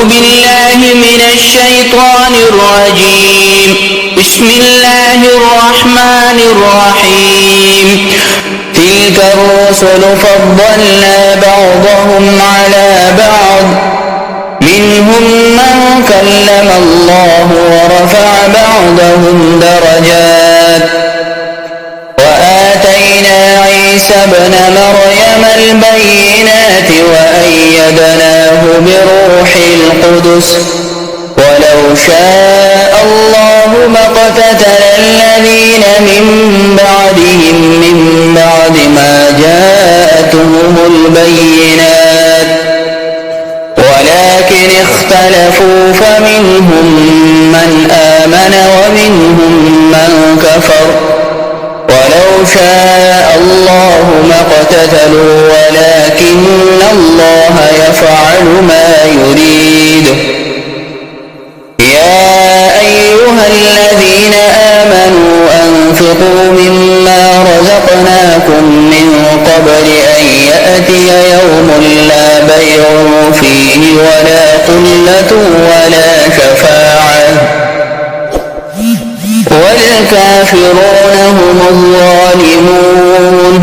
بالله من الشيطان الرجيم. بسم الله الرحمن الرحيم. تلك الرسل فضلنا بعضهم على بعض، منهم من كلم الله ورفع بعضهم درجات، وآتينا عيسى ابن مريم البينات وأيدناه بروح القدس، ولو شاء الله ما اقتتل الذين من بعدهم من بعد ما جاءتهم البينات، ولكن اختلفوا فمنهم من آمن ومنهم من كفر، ولو شاء الله ما اقتتلوا ولكن الله يفعل ما يريد. يا أيها الذين آمنوا أنفقوا مما رزقناكم من قبل أن يأتي يوم لا بيع فيه ولا قلة ولا شفاعة، والكافرون هم الظالمون.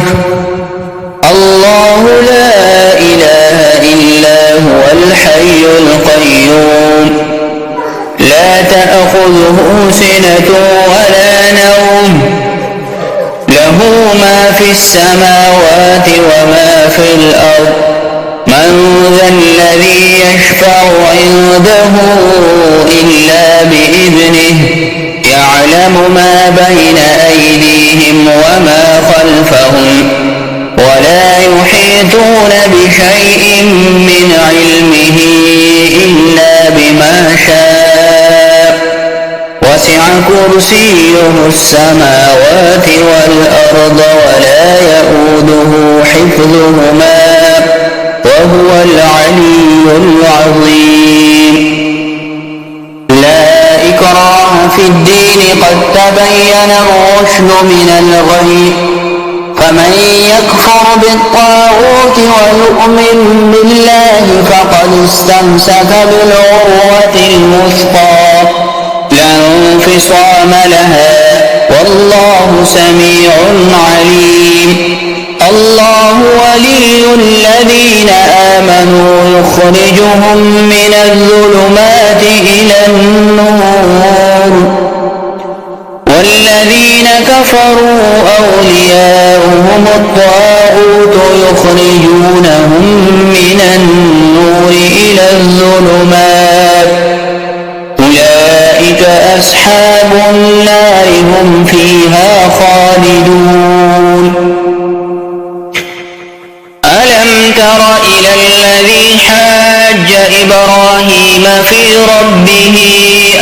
الله لا إله إلا هو الحي القيوم، لا تأخذه سنة ولا نوم، له ما في السماوات وما في الأرض. من ذا الذي يشفع عنده إلا بإذنه، يعلم ما بين أيديهم وما خلفهم، ولا يحيطون بشيء من علمه إلا بما شاء، وسع كرسيه السماوات والأرض ولا يؤوده حفظهما وهو العلي العظيم. لا إكراه في الدين قد تبين الرشد من الغي، فمن يكفر بالطاغوت ويؤمن بالله فقد استمسك بالعروة الوثقى لا انفصام لها، والله سميع عليم. الله ولي الذين آمنوا يخرجهم من الظلمات إلى النور، والذين كفروا أولياؤهم الطاغوت يخرجونهم من النور إلى الظلمات، أولئك أصحاب النار هم فيها خالدون. ألم تر إلى الذي حاج إبراهيم في ربه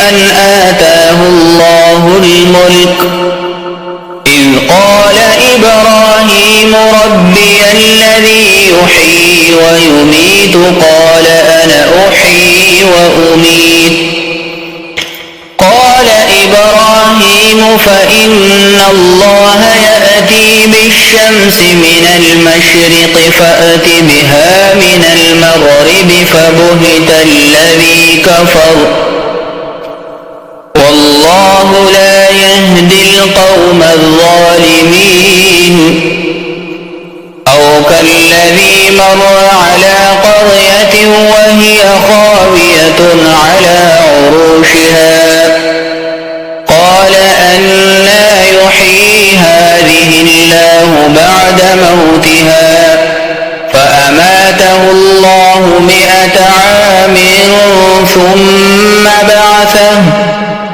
أن آتاه الله الملك، إذ قال إبراهيم ربي الذي يحيي ويميت قال أنا أحيي وأميت، قال إبراهيم فإن الله يأتي بالشمس من المشرق فأت بها من المغرب فبهت الذي كفر، والله لا يهدي القوم الظالمين. أو كالذي مر على قرية وهي خاوية على عروشها، قال أنى يحيي هذه الله بعد موتها، فأماته الله 100 عام ثم بعثه،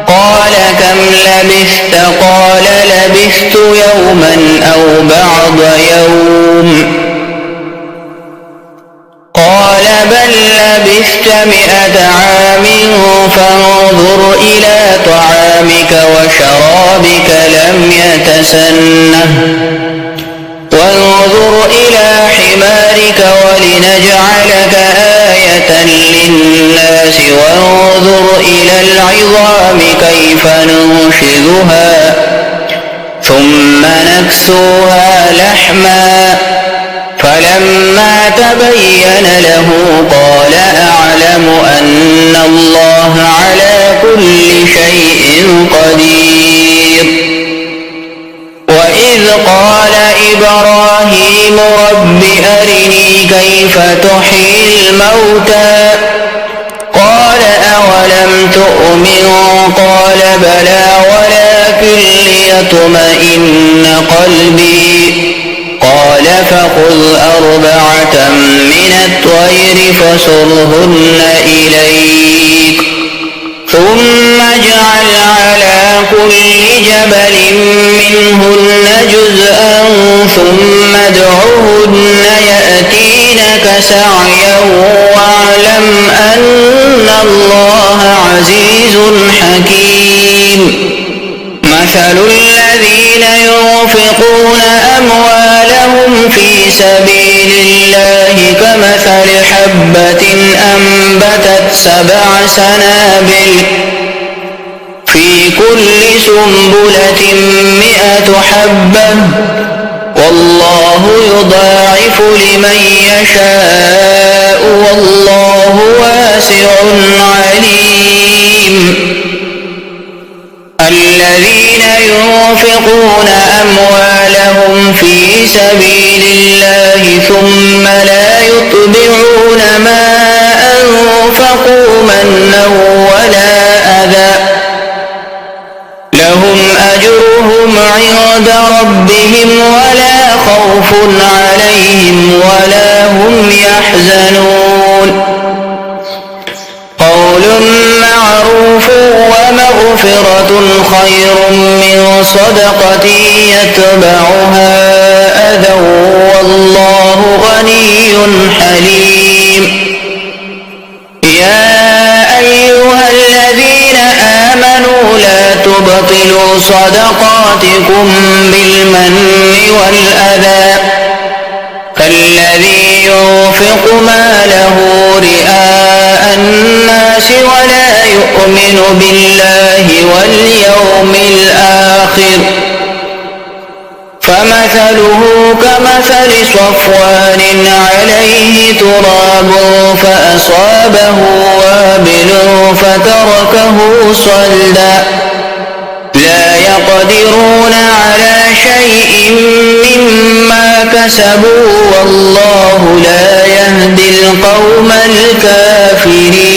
قال كم لبثت؟ قال لبثت يوما أو بعض يوم، قال بل لبثت 100 عام فانظر إلى طعامك وشرابك لم يتسنه، وانظر إلى حمارك ولنجعلك آية للناس، وانظر إلى العظام كيف ننشزها ثم نكسوها لحما، فلما تبين له قال أعلم أن كيف تحيي الموتى قال أولم تؤمن قال بلى ولكن ليطمئن قلبي قال فخذ أربعة من الطير فصرهن إليك ثم اجعل على كل جبل منهن جزءا ثم ادعهن يأتينك سعيا واعلم أن الله عزيز حكيم مثل الذين ينفقون أموالهم في سبيل الله كمثل حبة أنبتت 7 سنابل في كل سنبلة 100 حبة والله يضاعف لمن يشاء والله واسع عليم الذين ينفقون أموالهم في سبيل الله ثم لا يتبعون ما أنفقوا منا ولا أذى لهم أجرهم عند ربهم ولا خوف عليهم ولا هم يحزنون قول معروف ومغفرة خير من صدقة يتبعها أذى والله غني حليم يا أيها الذين آمنوا لا تبطلوا صدقاتكم بالمن والأذى كالذي ينفق ماله رئاء الناس ولا يؤمن بالله واليوم الآخر فمثله كمثل صفوان عليه تراب فأصابه وابل فتركه صلدا لا يقدرون على شيء مما كسبوا والله لا يهدي القوم الكافرين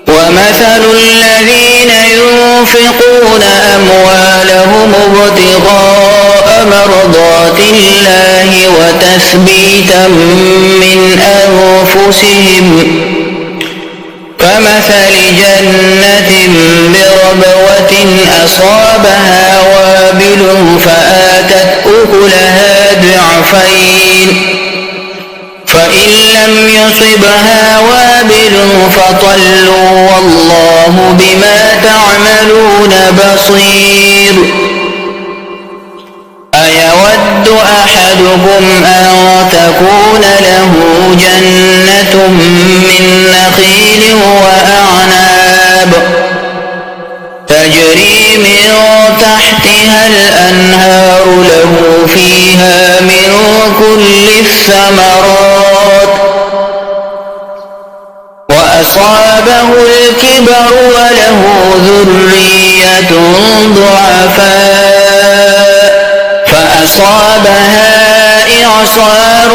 ومثل الذين ينفقون أموالهم ابتغاء مرضات الله وتثبيتا من أنفسهم كمثل جنة بربوة أصابها وابل فآتت أكلها ضعفين فإن لم يصبها وابل فطل والله بما تعملون بصير أيود أحدكم أن تكون له جنة من نخيل وأعناب تجري من تحتها الأنهار له فيها من كل الثمرات وأصابه الكبر وله ذرية ضعفاء فأصابها إعصار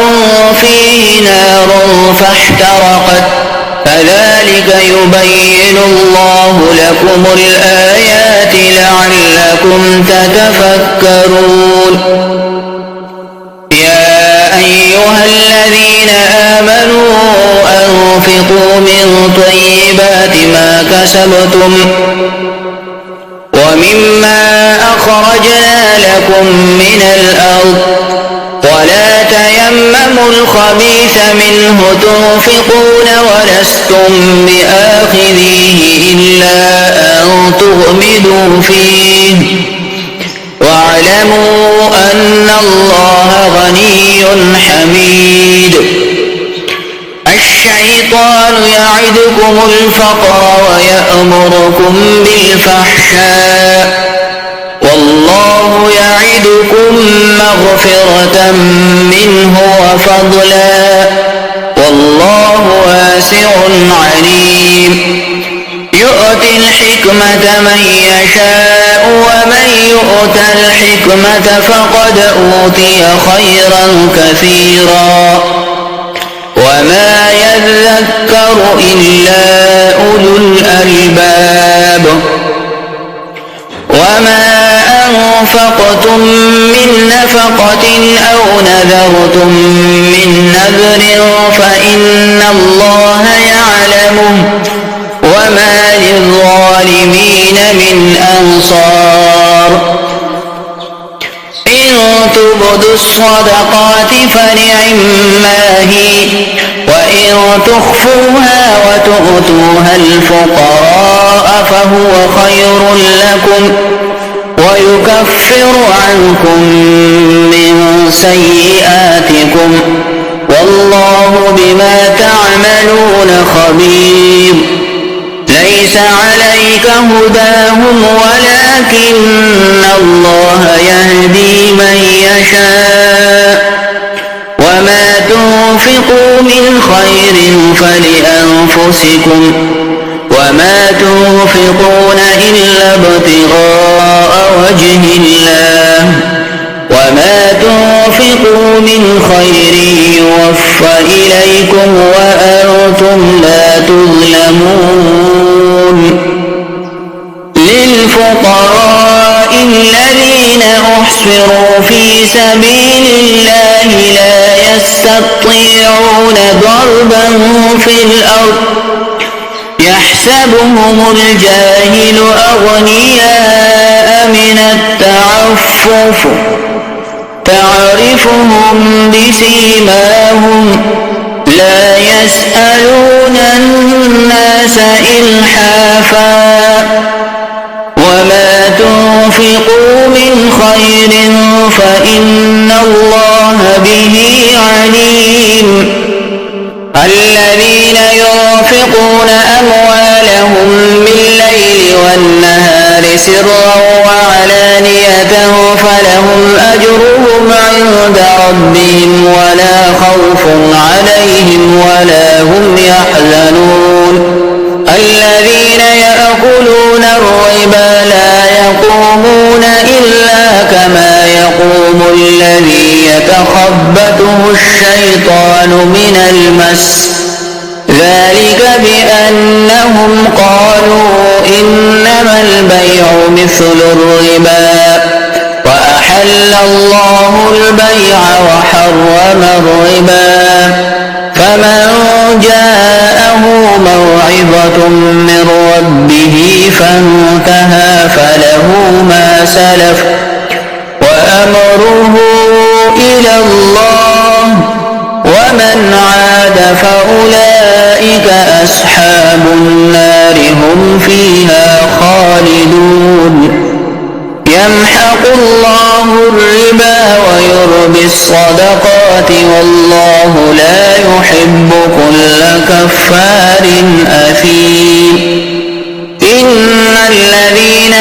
فيه نار فاحترقت كذلك يبين الله لكم الآيات لعلكم تتفكرون يا أيها الذين آمنوا أنفقوا من طيبات ما كسبتم ومما أخرجنا لكم من الأرض ولا تيمموا الخبيث منه تنفقون ولستم بآخذيه إلا أن تغمضوا فيه واعلموا أن الله غني حميد الشيطان يعدكم الفقر ويأمركم بالفحشاء والله يعدكم مغفرة منه وفضلا والله واسع عليم يؤتي الحكمة من يشاء ومن يؤت الحكمة فقد أوتي خيرا كثيرا وما يذكر إلا أولو الألباب وما أنفقتم من نفقة أو نذرتم من نذر فإن الله يعلمه وما للظالمين من أنصار إن تبدوا الصدقات فنعما هي وإن تخفوها وتؤتوها الفقراء فهو خير لكم ويكفر عنكم من سيئاتكم والله بما تعملون خبير ليس عليك هداهم ولكن الله يهدي من يشاء وما تنفقوا من خير فلأنفسكم وما تنفقون إلا ابتغاء وجه الله وما تنفقوا من خير يوفى إليكم وأنتم لا تظلمون للفقراء الذين أحصروا في سبيل الله لا يستطيعون ضربا في الأرض يحسبهم الجاهل أغنياء من التعفف تعرفهم بسيماهم لا يسألون الناس إلحافا وما تنفقوا من خير فإن الله به عليم الذين ينفقون أموالهم بالليل والنهار سرا وعلانية فلهم أجرهم عند ربهم ولا خوف عليهم ولا هم يحزنون الذين يأكلون الربا لا يقومون إلا كما يقوم الذي يتخبطه الشيطان من المس ذلك بأنهم قالوا إنما البيع مثل الربا وأحل الله البيع وحرم الربا فمن جاءه موعظة من ربه فانتهى فله ما سلف وأمره إلى الله ومن عاد فأولئك أصحاب النار هم فيها خالدون يمحق الله الربا ويربي الصدقات والله لا يحب كل كفار أثيم إن الذين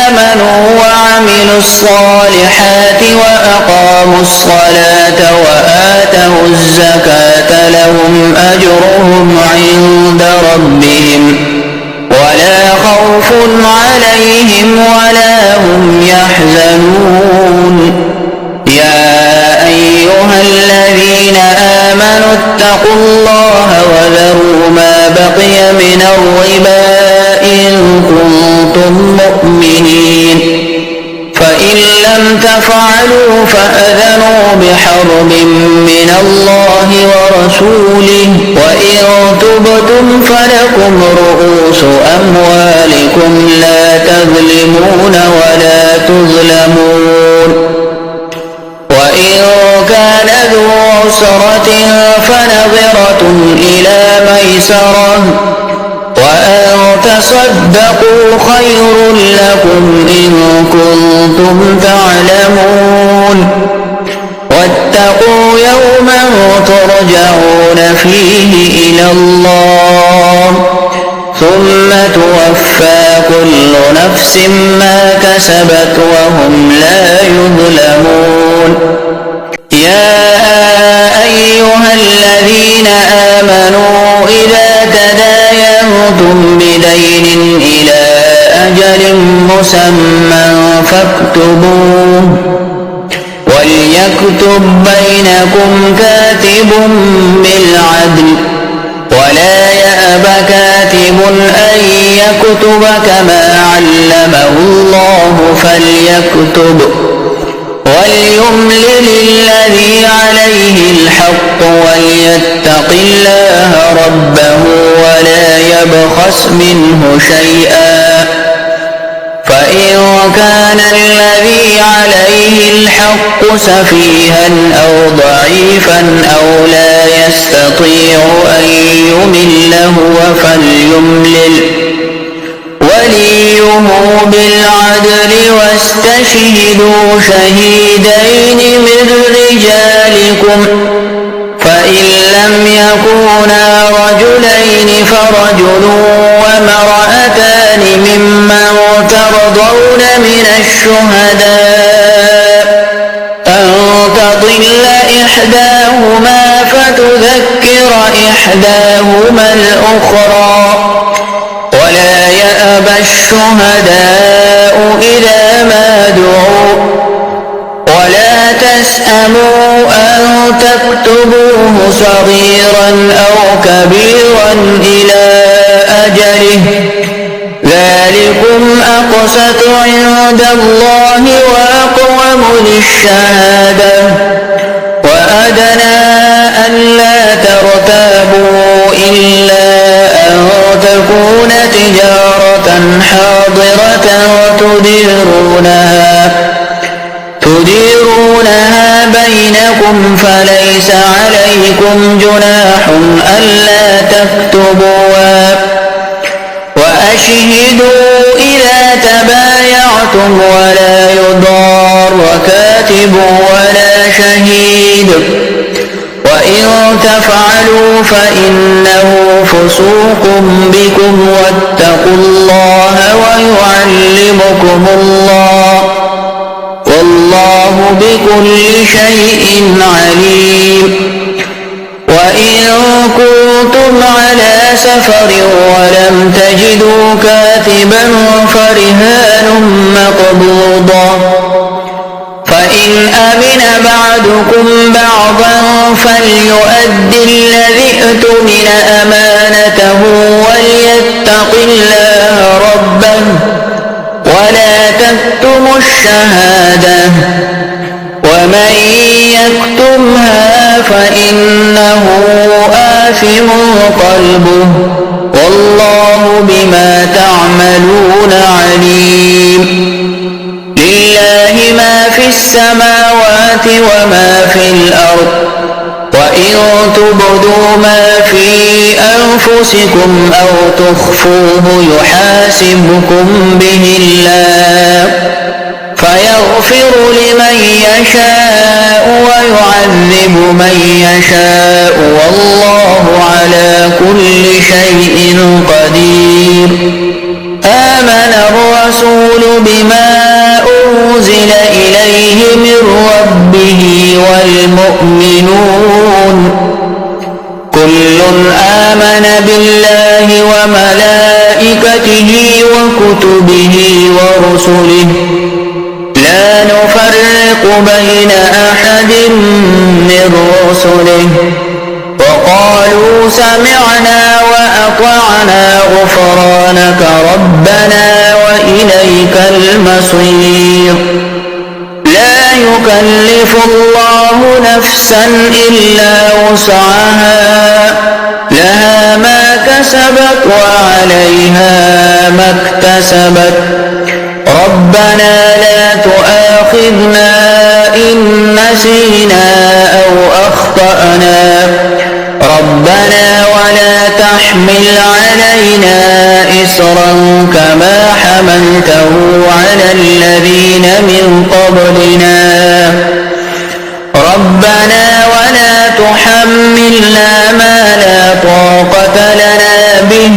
آمنوا وعملوا الصالحات وأقاموا الصلاة وآتوا الزكاة لهم أجرهم عند ربهم ولا خوف عليهم ولا هم يحزنون يا أيها الذين آمنوا اتقوا الله وذروا ما بقي من الربا إن كنتم مؤمنين فإن لم تفعلوا فأذنوا بحرب من الله ورسوله وإن تبتم فلكم رؤوس أموالكم لا تظلمون ولا تظلمون وإن كان ذو عسرة فنظرة إلى ميسرة وأن تصدقوا خير لكم إن كنتم تعلمون واتقوا يوما ترجعون فيه إلى الله ثم توفى كل نفس ما كسبت وهم لا يظلمون يا أيها الذين آمنوا إذا تداينتم بدين إلى أجل مسمى فاكتبوه وليكتب بينكم كاتب بالعدل ولا يأب كاتب أن يكتب كما علمه الله فليكتب وليملل الذي عليه الحق وليتق الله ربه ولا يبخس منه شيئا فإن كان الذي عليه الحق سفيها أو ضعيفا أو لا يستطيع أن يمل هو فليملل وليه بالعدل واستشهدوا شهيدين من رجالكم فإن لم يكونا رجلين فرجل وامرأتان ممن ترضون من الشهداء أن تضل إحداهما فتذكر إحداهما الأخرى ولا يأبى الشهداء إذا ما دعوا ولا تسأموا أن تكتبوه صغيرا أو كبيرا إلى أجله ذلكم أقسط عند الله وأقوم للشهادة وأدنى ألا ترتابوا إلا أن تكون تجارة حاضرة تديرونها بينكم فليس عليكم جناح ألا تكتبوها وأشهدوا إذا تبايعتم ولا يضار كاتب ولا شهيد وإن تفعلوا فإنه فسوق بكم واتقوا الله ويعلمكم الله والله بكل شيء عليم وإن كنتم على سفر ولم تجدوا كاتبا فرهان مقبوضة فإن أمن بعضكم بعضا فليؤد الذي اؤتمن أمانته وليتق الله ربه ولا تكتموا الشهادة ومن يكتمها فإنه آثم قلبه والله بما تعملون عليم لله ما في السماوات وما في الأرض وإن تبدوا ما في أنفسكم أو تخفوه يحاسبكم به الله فيغفر لمن يشاء ويعذب من يشاء والله على كل شيء قدير آمن الرسول بما أنزل إليه من ربه والمؤمنون كل آمن بالله وملائكته وكتبه ورسله لا نفرق بين أحد من رسله وقالوا سمعنا وأطعنا غفرانك ربنا وإليك المصير لا يكلف الله نفسا إلا وسعها لها ما كسبت وعليها ما اكتسبت ربنا لا تؤاخذنا إن نسينا أو أخطأنا ربنا ولا تحمل علينا إصرا كما حملته على الذين من قبلنا ربنا ولا تحملنا ما لا طاقة لنا به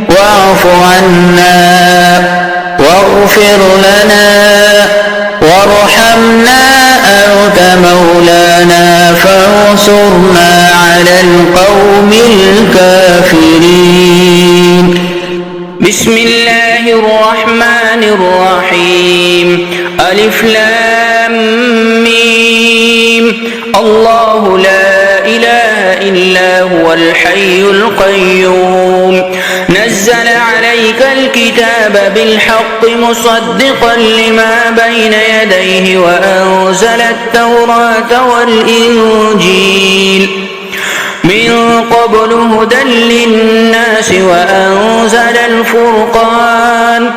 واعف عنا واغفر لنا وارحمنا أنت مولانا فانصرنا على القوم الكافرين بسم الله الرحمن الرحيم ألف لام ميم الله لا إله إلا هو الحي القيوم نزل عليك الكتاب بالحق مصدقا لما بين يديه وأنزل التوراة والإنجيل من قبل هدى للناس وأنزل الفرقان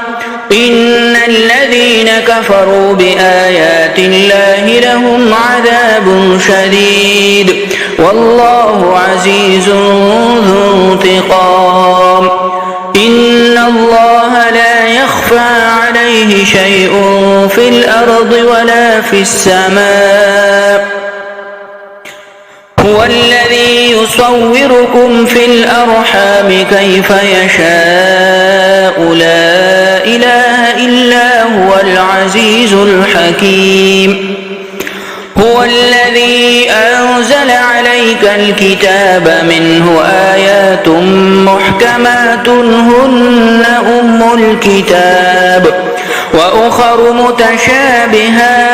إن الذين كفروا بآيات الله لهم عذاب شديد والله عزيز ذو انتقام إن الله لا يخفى عليه شيء في الأرض ولا في السماء هو الذي يصوركم في الأرحام كيف يشاء لا إله إلا هو العزيز الحكيم هو الذي أنزل عليك الكتاب منه آيات محكمات هن أم الكتاب وأخر متشابهات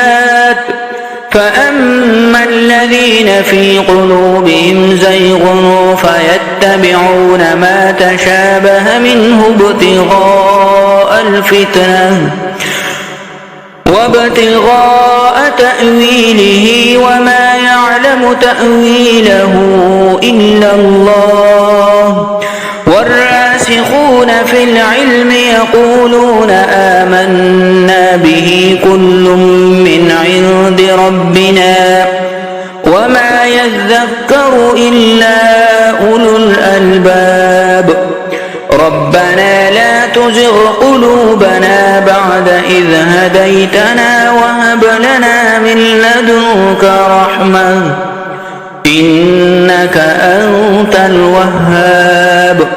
فأما الذين في قلوبهم زيغ فيتبعون ما تشابه منه ابتغاء الفتنة وابتغاء تأويله وما يعلم تأويله إلا الله والراسخون في العلم يقولون آمنا به كل من عند ربنا وما يذكر إلا أولو الألباب ربنا لا تزغ قلوبنا بعد إذ هديتنا وهب لنا من لدنك رحمة إنك أنت الوهاب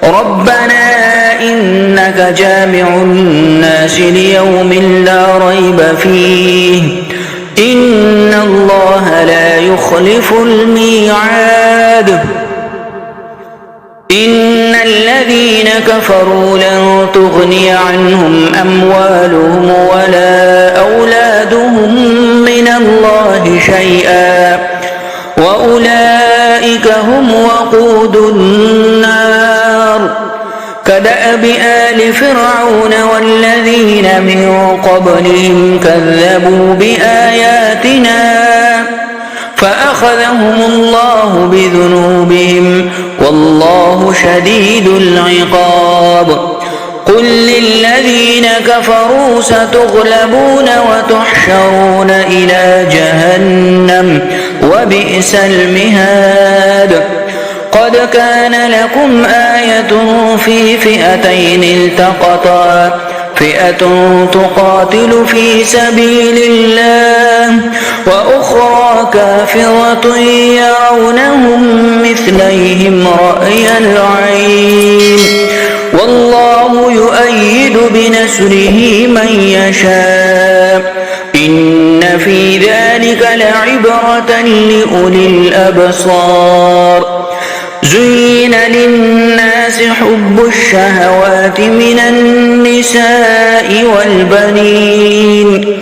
ربنا إنك جامع الناس ليوم لا ريب فيه إن الله لا يخلف الميعاد إن الذين كفروا لن تغني عنهم أموالهم ولا أولادهم من الله شيئا وأولئك هم وقود النار كدأب آل فرعون والذين من قبلهم كذبوا بآياتنا فأخذهم الله بذنوبهم والله شديد العقاب قل للذين كفروا ستغلبون وتحشرون إلى جهنم وبئس المهاد قد كان لكم آية في فئتين التقطا فئة تقاتل في سبيل الله وأخرى كافرة يرونهم مثليهم رأي العين والله يؤيد بنصره من يشاء إن في ذلك لعبرة لأولي الأبصار زين للناس حب الشهوات من النساء والبنين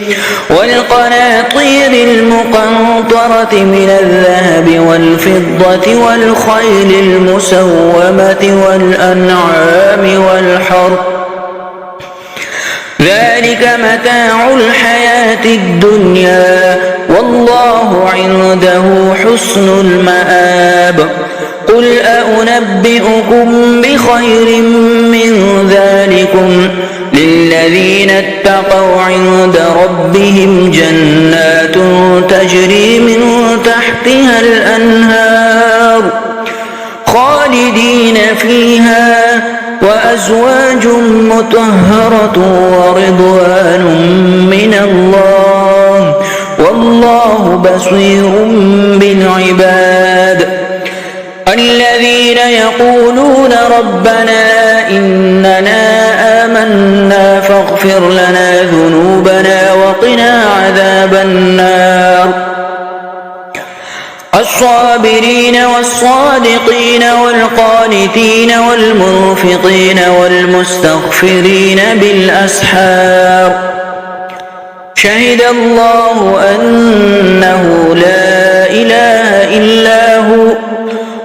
والقناطير المقنطرة من الذهب والفضة والخيل المسومة والأنعام والحرث ذلك متاع الحياة الدنيا والله عنده حسن المآب قل أنبئكم بخير من ذلكم للذين اتقوا عند ربهم جنات تجري من تحتها الأنهار خالدين فيها وأزواج مطهرة ورضوان من الله والله بصير بالعباد الذين يقولون ربنا إننا آمنا فاغفر لنا ذنوبنا وقنا عذاب النار والصابرين والصادقين والقانتين والمنفقين والمستغفرين بالأسحار شهد الله أنه لا إله إلا هو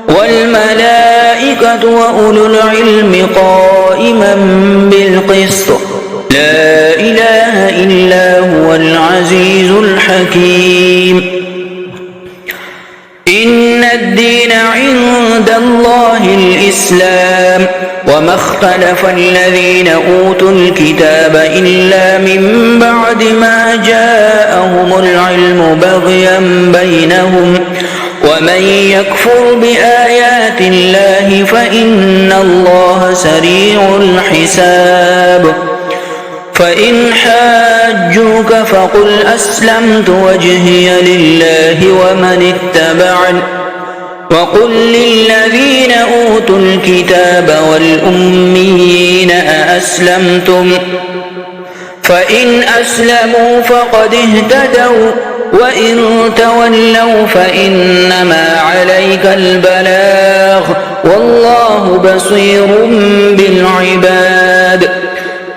والملائكة وأولو العلم قائما بالقسط لا إله إلا هو العزيز الحكيم إن الدين عند الله الإسلام وما اختلف الذين أوتوا الكتاب إلا من بعد ما جاءهم العلم بغيا بينهم ومن يكفر بآيات الله فإن الله سريع الحساب فإن حاجوك فقل أسلمت وجهي لله ومن اتبعني وقل للذين أوتوا الكتاب والأميين أأسلمتم فإن أسلموا فقد اهتدوا وإن تولوا فإنما عليك البلاغ والله بصير بالعباد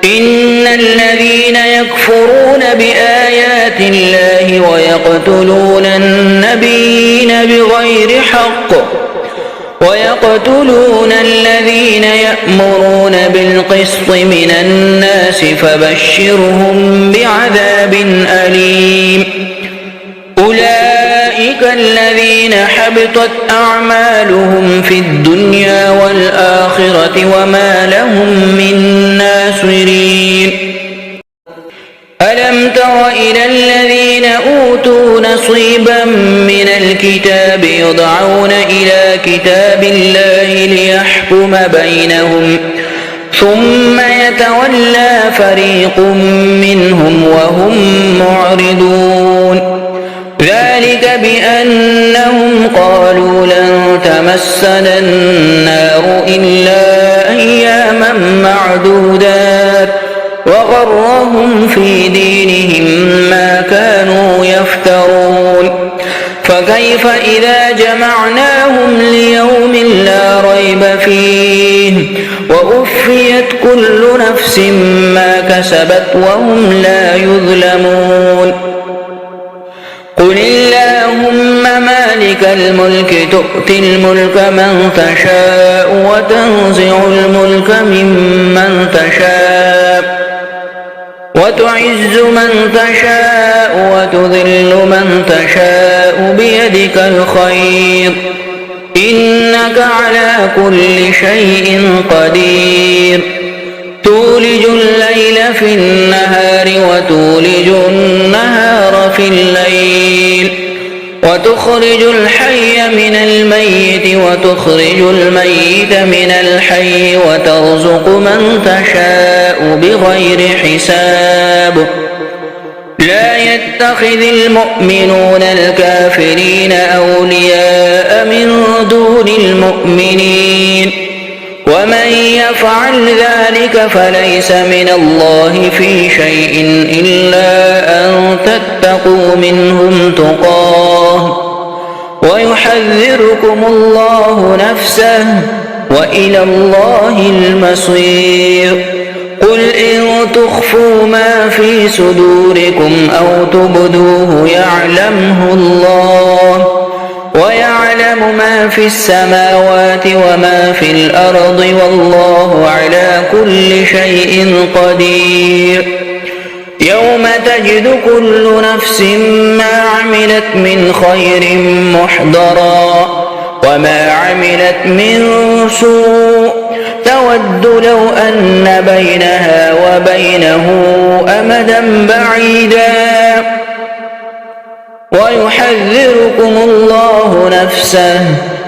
إن الذين يكفرون بآيات الله ويقتلون النبيين بغير حق ويقتلون الذين يأمرون بالقسط من الناس فبشرهم بعذاب أليم أولئك الذين حبطت أعمالهم في الدنيا والآخرة وما لهم من ناصرين ألم تر إلى الذين أوتوا نصيبا من الكتاب يدعون إلى كتاب الله ليحكم بينهم ثم يتولى فريق منهم وهم معرضون ذلك بأنهم قالوا لن تمسنا النار إلا أياما معدودات وغرهم في دينهم ما كانوا يفترون فكيف إذا جمعناهم ليوم لا ريب فيه ووفيت كل نفس ما كسبت وهم لا يظلمون قل اللهم مالك الملك تؤتي الملك من تشاء وتنزع الملك ممن تشاء وتعز من تشاء وتذل من تشاء بيدك الخير إنك على كل شيء قدير تولج الليل في النهار وتولج النهار في الليل وتخرج الحي من الميت وتخرج الميت من الحي وترزق من تشاء بغير حساب لا يتخذ المؤمنون الكافرين أولياء من دون المؤمنين ومن يفعل ذلك فليس من الله في شيء إلا أن تتقوا منهم تقاه ويحذركم الله نفسه وإلى الله المصير قل إن تخفوا ما في صدوركم أو تبدوه يعلمه الله ويعلم ما في السماوات وما في الأرض والله على كل شيء قدير يوم تجد كل نفس ما عملت من خير محضرا وما عملت من سوء تود لو أن بينها وبينه أمدا بعيدا ويحذركم الله نفسه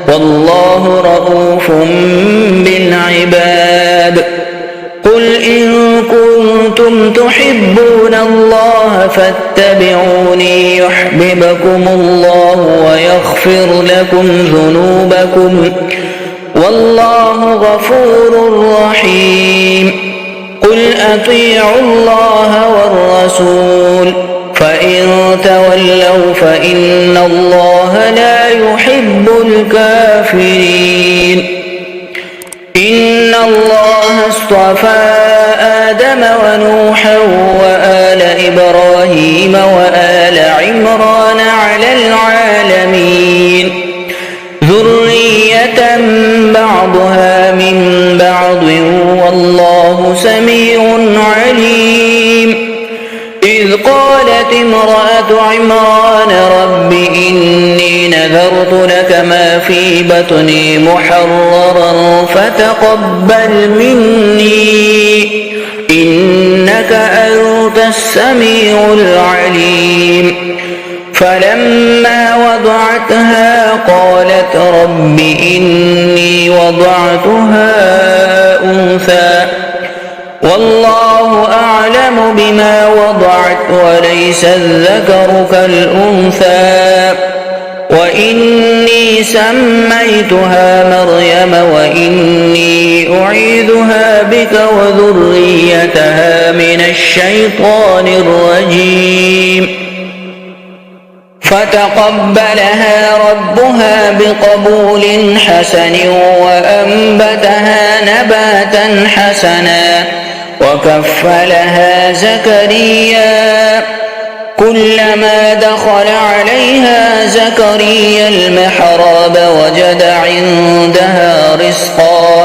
والله رؤوف بالعباد قل إن كنتم تحبون الله فاتبعوني يحببكم الله ويغفر لكم ذنوبكم والله غفور رحيم قل أطيعوا الله والرسول فإن تولوا فإن الله لا يحب الكافرين. إن الله اصطفى آدم ونوحا وآل إبراهيم وآل عمران على العالمين ذرية بعضها من بعض والله سميع عليم. إذ قالت امرأة عمران رب إني نذرت لك ما في بطني محررا فتقبل مني إنك أنت السميع العليم. فلما وضعتها قالت رب إني وضعتها أنثى والله أعلم بما وضعت وليس الذكر كالأنثى وإني سميتها مريم وإني أعيذها بك وذريتها من الشيطان الرجيم. فتقبلها ربها بقبول حسن وأنبتها نباتا حسنا وكفلها زكريا. كلما دخل عليها زكريا المحراب وجد عندها رزقا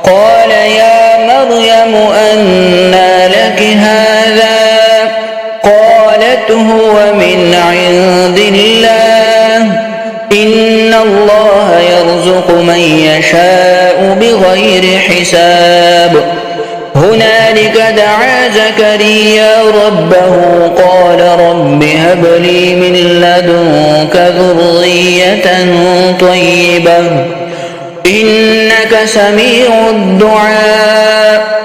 قال يا مريم أنى لك هذا قالت هو من عند الله إن الله يرزق من يشاء بغير حساب. هنالك دعا زكريا ربه قال رب هب لي من لدنك ذرية طيبة إنك سميع الدعاء.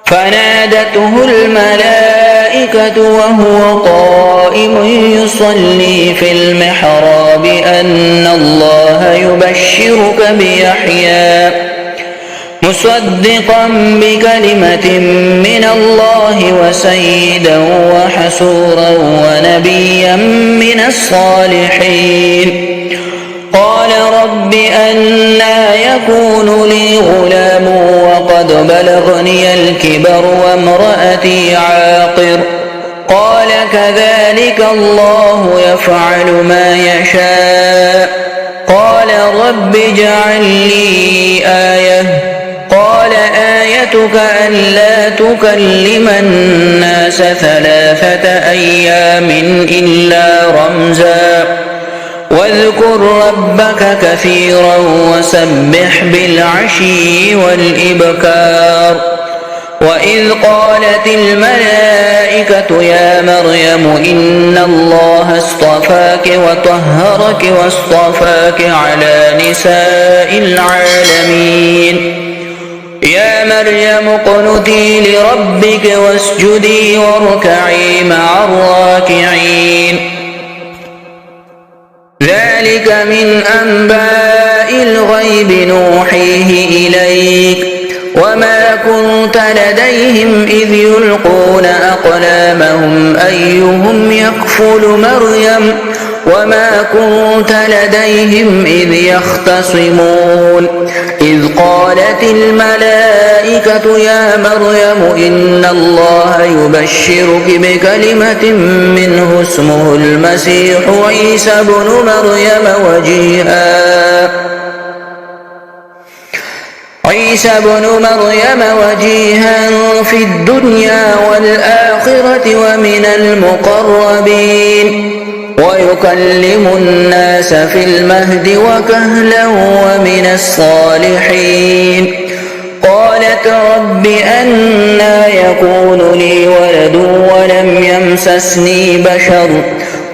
فنادته الملائكة وهو قائم يصلي في المحراب أن الله يبشرك بيحيى مصدقا بكلمة من الله وسيدا وحسورا ونبيا من الصالحين. قال رب أنى يكون لي غلام وقد بلغني الكبر وامرأتي عاقر قال كذلك الله يفعل ما يشاء. قال رب اجعل لي آية قال آيتك ألا تكلم الناس 3 أيام إلا رمزا واذكر ربك كثيرا وسبح بالعشي والإبكار. وإذ قالت الملائكة يا مريم إن الله اصطفاك وطهرك واصطفاك على نساء العالمين. يا مريم اقنتي لربك واسجدي واركعي مع الراكعين. ذلك من أنباء الغيب نوحيه إليك وما كنت لديهم إذ يلقون أقلامهم أيهم يكفل مريم وما كنت لديهم إذ يختصمون. إذ قالت الملائكة يا مريم إن الله يبشرك بكلمة منه اسمه المسيح عيسى بن مريم وجيها في الدنيا والآخرة ومن المقربين ويكلم الناس في المهد وكهلا ومن الصالحين. قالت رب أنى يكون لي ولد ولم يمسسني بشر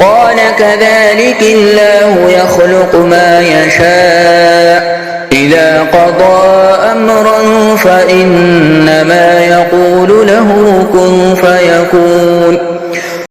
قال كذلك الله يخلق ما يشاء إذا قضى أمرا فإنما يقول له كن فيكون.